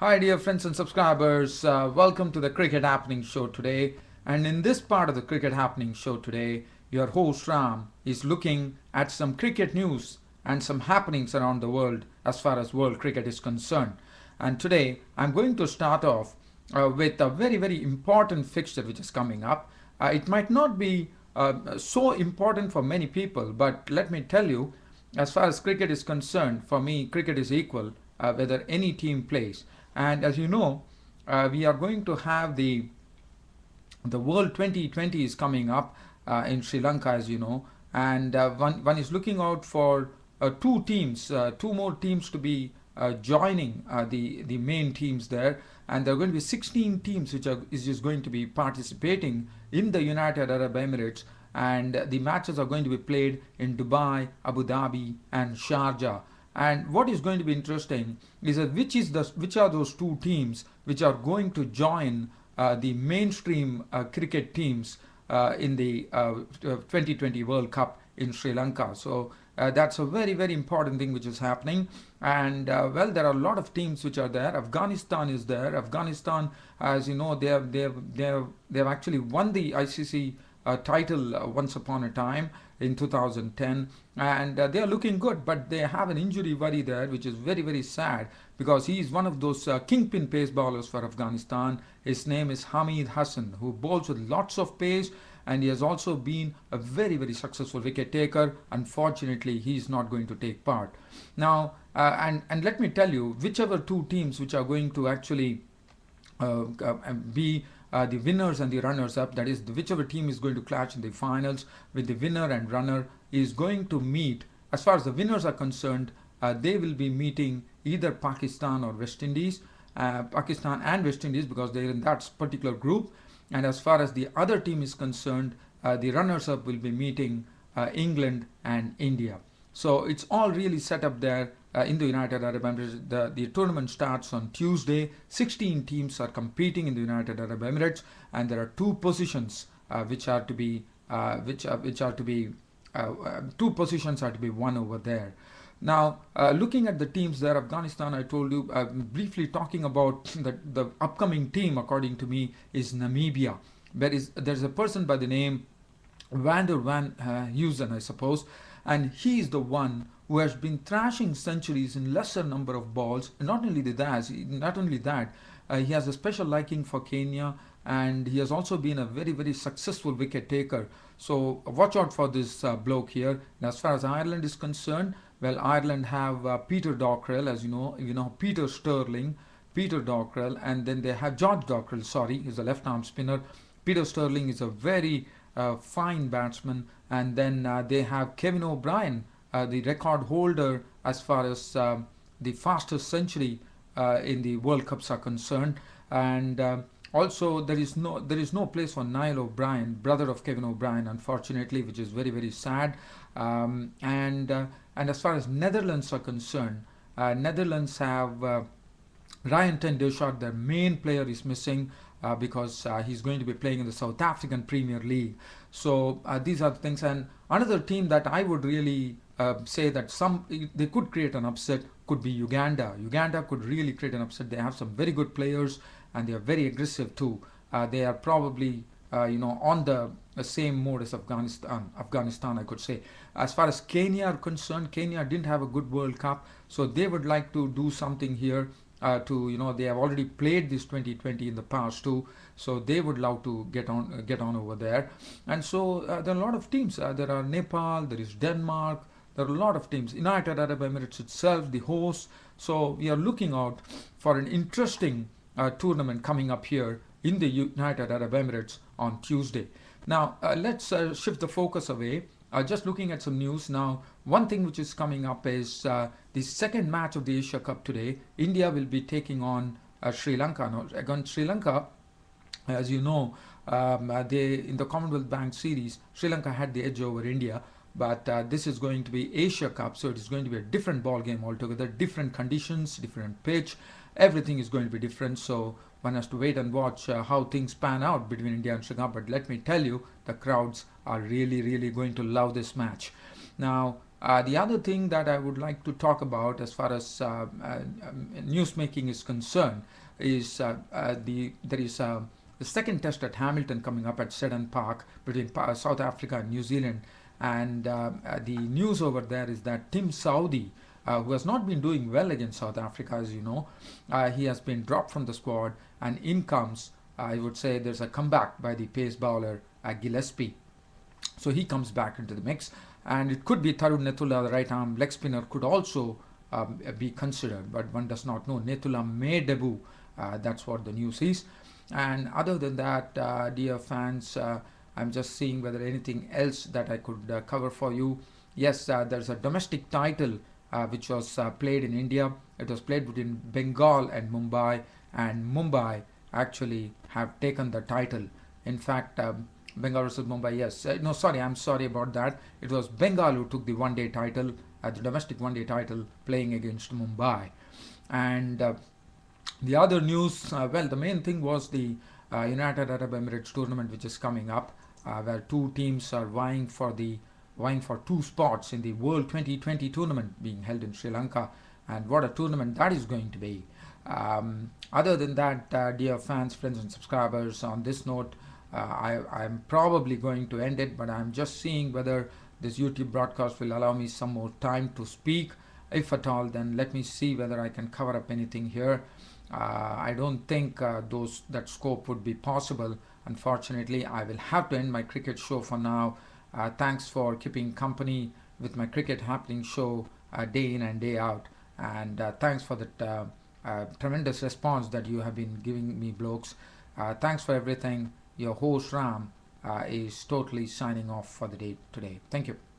Hi, dear friends and subscribers. Welcome to the Cricket Happening Show today. And in this part of the Cricket Happening Show today, your host Ram is looking at some cricket news and some happenings around the world as far as world cricket is concerned. And today, I'm going to start off with a very, very important fixture which is coming up. It might not be so important for many people, but let me tell you, as far as cricket is concerned, for me, cricket is equal whether any team plays. And as you know, we are going to have the World 2020 is coming up in Sri Lanka, as you know, and one is looking out for two more teams to be joining the main teams there, and there are going to be 16 teams which is just going to be participating in the United Arab Emirates, and the matches are going to be played in Dubai, Abu Dhabi, and Sharjah. And what is going to be interesting is that which are those two teams which are going to join the mainstream cricket teams in the 2020 World Cup in Sri Lanka. So that's a very, very important thing which is happening. And well, there are a lot of teams which are there. Afghanistan is there. Afghanistan, as you know, they have actually won the ICC title once upon a time in 2010, and they are looking good, but they have an injury worry there, which is very, very sad, because he is one of those kingpin pace bowlers for Afghanistan. His name is Hamid Hassan, who bowls with lots of pace, and he has also been a very, very successful wicket taker. Unfortunately, he is not going to take part now, and let me tell you, whichever two teams which are going to actually be the winners and the runners up, that is, whichever team is going to clash in the finals with the winner and runner is going to meet. As far as the winners are concerned, they will be meeting either Pakistan or West Indies, Pakistan and West Indies, because they're in that particular group. And as far as the other team is concerned, the runners up will be meeting England and India. So it's all really set up there in the United Arab Emirates. The tournament starts on Tuesday. 16 teams are competing in the United Arab Emirates, and there are two positions which are to be two positions are to be won over there. Now, looking at the teams there, Afghanistan, I told you, briefly talking about the upcoming team, according to me, is Namibia. There's a person by the name Vander Van Heusen, I suppose, and he is the one who has been thrashing centuries in lesser number of balls. Not only that, he has a special liking for Kenya, and he has also been a very, very successful wicket taker. So watch out for this bloke here. And as far as Ireland is concerned, well, Ireland have Peter Dockrell, as you know Peter Sterling, Peter Dockrell, and then they have George Dockrell. Sorry, he's a left-arm spinner. Peter Sterling is a very fine batsman, and then they have Kevin O'Brien, the record holder as far as the fastest century in the World Cups are concerned, and also there is no place for Niall O'Brien, brother of Kevin O'Brien, unfortunately, which is very, very sad. And as far as Netherlands are concerned, Netherlands have Ryan ten Duschaert, their main player, is missing because he's going to be playing in the South African Premier League. So these are the things. And another team that I would really say that they could create an upset could be Uganda. Uganda could really create an upset. They have some very good players, and they are very aggressive too. They are probably on the same mode as Afghanistan, I could say. As far as Kenya are concerned, Kenya didn't have a good World Cup, so they would like to do something here. They have already played this 2020 in the past too, so they would love to get on over there. And so there are a lot of teams. There are Nepal, there is Denmark, there are a lot of teams. United Arab Emirates itself, the host. So we are looking out for an interesting tournament coming up here in the United Arab Emirates on Tuesday. Now let's shift the focus away. Just looking at some news now, one thing which is coming up is the second match of the Asia Cup today. India will be taking on Sri Lanka. Now, against Sri Lanka, as you know, in the Commonwealth Bank series, Sri Lanka had the edge over India. But this is going to be Asia Cup, so it is going to be a different ball game altogether, different conditions, different pitch, everything is going to be different. So one has to wait and watch how things pan out between India and Sri Lanka. But let me tell you, the crowds are really, really going to love this match. Now, The other thing that I would like to talk about as far as news making is concerned is there is the second test at Hamilton coming up at Seddon Park between South Africa and New Zealand. And the news over there is that Tim Saudi, who has not been doing well against South Africa, as you know, he has been dropped from the squad, and in comes, I would say, there's a comeback by the pace bowler Gillespie. So he comes back into the mix, and it could be Tarun Netula, the right arm leg spinner, could also be considered, but one does not know. Netula may debut, that's what the news is. And other than that, dear fans, I'm just seeing whether anything else that I could cover for you. Yes, there's a domestic title which was played in India. It was played between Bengal and Mumbai actually have taken the title. In fact, Bengal versus Mumbai, yes. No, sorry, I'm sorry about that. It was Bengal who took the one-day title, the domestic one-day title, playing against Mumbai. And the other news, well, the main thing was the United Arab Emirates tournament, which is coming up, where two teams are vying for two spots in the World 2020 tournament being held in Sri Lanka. And what a tournament that is going to be. Other than that, dear fans, friends, and subscribers, on this note, I'm probably going to end it, but I'm just seeing whether this YouTube broadcast will allow me some more time to speak. If at all, then let me see whether I can cover up anything here. I don't think that scope would be possible. Unfortunately, I will have to end my cricket show for now. Thanks for keeping company with my Cricket Happening show day in and day out. And thanks for that tremendous response that you have been giving me, blokes. Thanks for everything. Your host Ram is totally signing off for the day today. Thank you.